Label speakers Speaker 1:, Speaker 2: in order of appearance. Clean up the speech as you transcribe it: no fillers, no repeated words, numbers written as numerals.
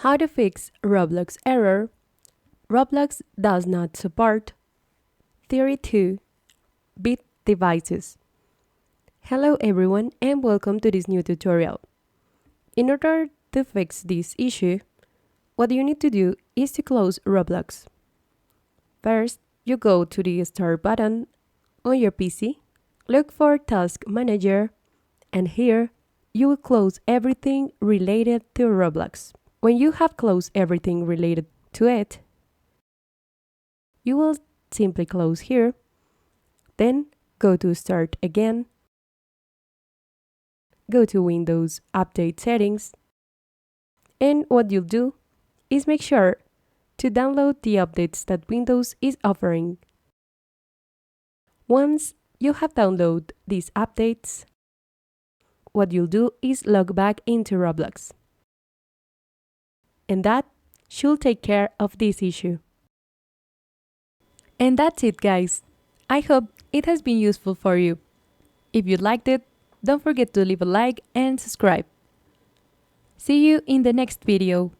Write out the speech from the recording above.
Speaker 1: How to fix Roblox error. Roblox does not support. Theory 2. Bit devices. Hello everyone and welcome to this new tutorial. In order to fix this issue, what you need to do is to close Roblox. First, you go to the Start button on your PC, look for Task Manager, and here you will close everything related to Roblox. When you have closed everything related to it, you will simply close here, then go to Start again, go to Windows Update Settings, and what you'll do is make sure to download the updates that Windows is offering. Once you have downloaded these updates, what you'll do is log back into Roblox. And that should take care of this issue. And that's it, guys. I hope it has been useful for you. If you liked it, don't forget to leave a like and subscribe. See you in the next video.